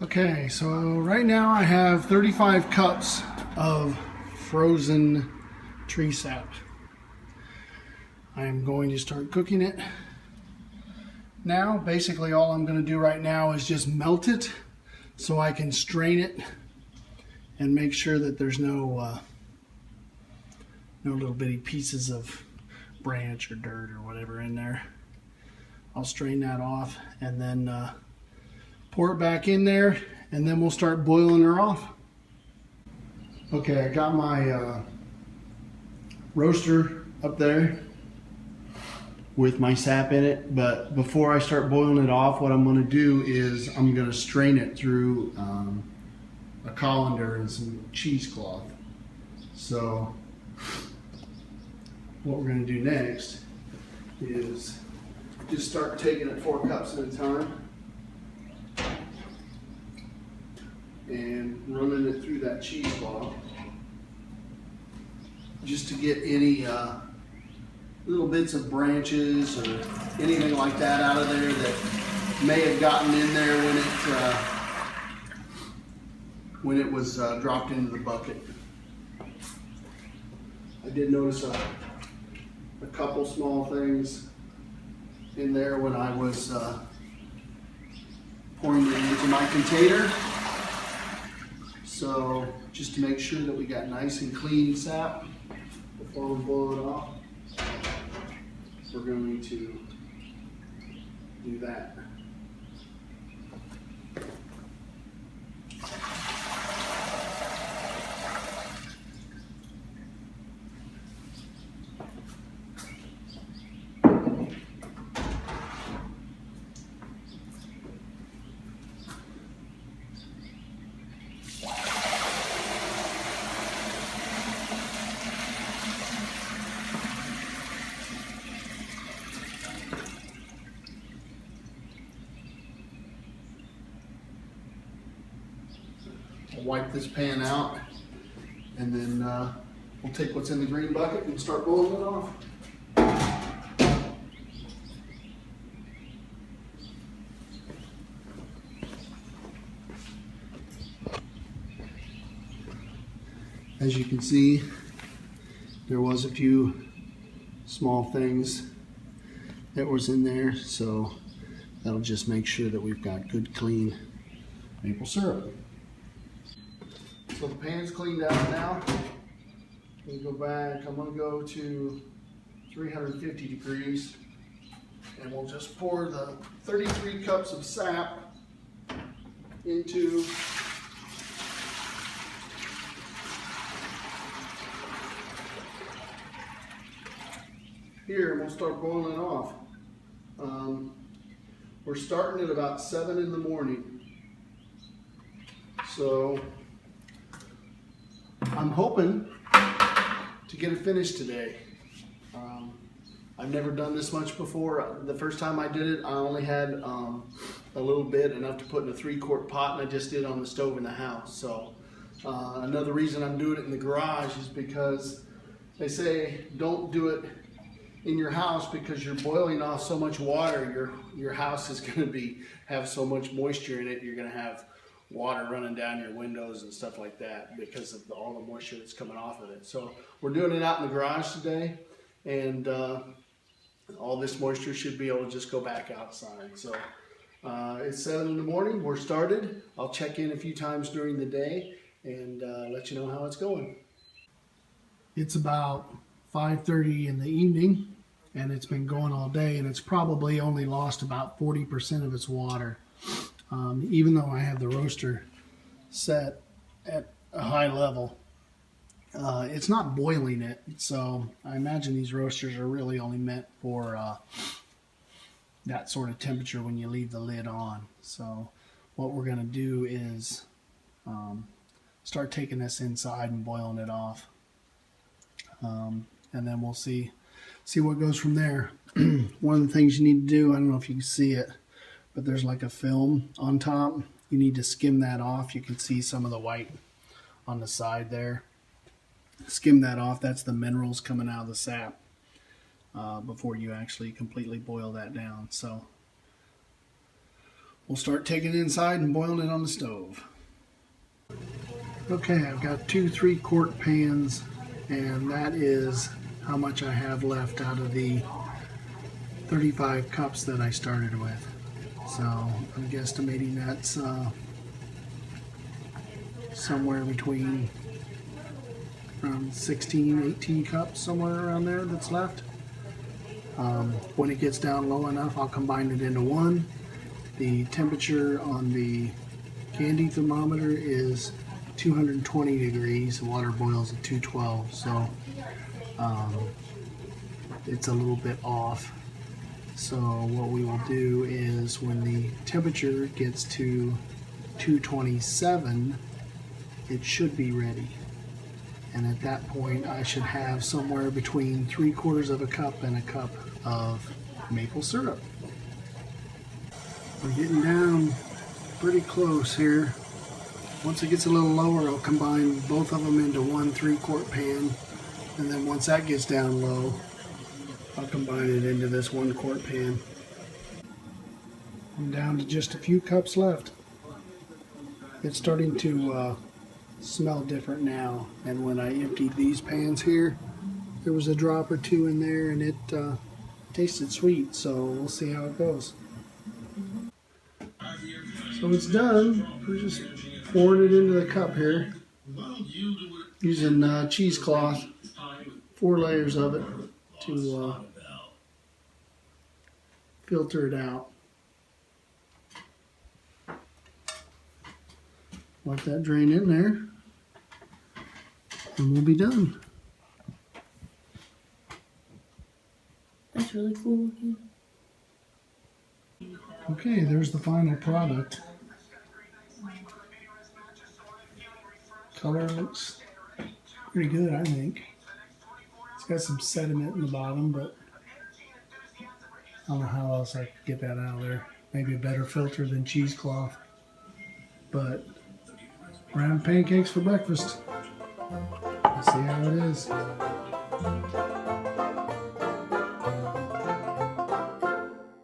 Okay, so right now I have 35 cups of frozen tree sap. I am going to start cooking it. Now, basically all I'm going to do right now is just melt it so I can strain it and make sure that there's no little bitty pieces of branch or dirt or whatever in there. I'll strain that off and then pour it back in there, and then we'll start boiling her off. Okay, I got my roaster up there with my sap in it, but before I start boiling it off, what I'm going to do is I'm going to strain it through a colander and some cheesecloth. So what we're going to do next is just start taking it 4 cups at a time and running it through that cheesecloth just to get any little bits of branches or anything like that out of there that may have gotten in there when it was dropped into the bucket. I did notice a couple small things in there when I was pouring it into my container. So just to make sure that we got nice and clean sap before we boil it off, we're going to do that. Wipe this pan out, and then we'll take what's in the green bucket and start boiling it off. As you can see, there was a few small things that was in there, so that'll just make sure that we've got good clean maple syrup. So the pan's cleaned out now. We go back, I'm going to go to 350 degrees, and we'll just pour the 33 cups of sap into here, and we'll start boiling it off. We're starting at about 7 in the morning. So I'm hoping to get it finished today. I've never done this much before. The first time I did it, I only had a little bit, enough to put in a 3-quart pot, and I just did it on the stove in the house. So another reason I'm doing it in the garage is because they say don't do it in your house because you're boiling off so much water. Your house is going to have so much moisture in it. You're going to have water running down your windows and stuff like that because of all the moisture that's coming off of it. So we're doing it out in the garage today, and all this moisture should be able to just go back outside. So it's 7 in the morning, we're started. I'll check in a few times during the day and let you know how it's going. It's about 5:30 in the evening, and it's been going all day, and it's probably only lost about 40% of its water. Even though I have the roaster set at a high level, it's not boiling it. So I imagine these roasters are really only meant for that sort of temperature when you leave the lid on. So what we're going to do is start taking this inside and boiling it off. And then we'll see what goes from there. One of the things you need to do, I don't know if you can see it, but there's like a film on top. You need to skim that off. You can see some of the white on the side there. Skim that off. That's the minerals coming out of the sap before you actually completely boil that down. So we'll start taking it inside and boiling it on the stove. Okay, I've got 2 3-quart pans, and that is how much I have left out of the 35 cups that I started with. So I'm guesstimating that's somewhere between around 16, 18 cups, somewhere around there that's left. When it gets down low enough, I'll combine it into one. The temperature on the candy thermometer is 220 degrees. The water boils at 212, so it's a little bit off. So what we will do is when the temperature gets to 227, it should be ready. And at that point, I should have somewhere between 3/4 of a cup and a cup of maple syrup. We're getting down pretty close here. Once it gets a little lower, I'll combine both of them into 1 3-quart pan. And then once that gets down low, I'll combine it into this 1-quart pan. I'm down to just a few cups left. It's starting to smell different now. And when I emptied these pans here, there was a drop or two in there, and it tasted sweet. So we'll see how it goes. So it's done. We're just pouring it into the cup here, using cheesecloth, 4 layers of it to filter it out. Let that drain in there, and we'll be done. That's really cool looking. Okay, there's the final product. Color looks pretty good, I think. It's got some sediment in the bottom, but I don't know how else I could get that out of there. Maybe a better filter than cheesecloth. But we're having pancakes for breakfast. Let's see how it is.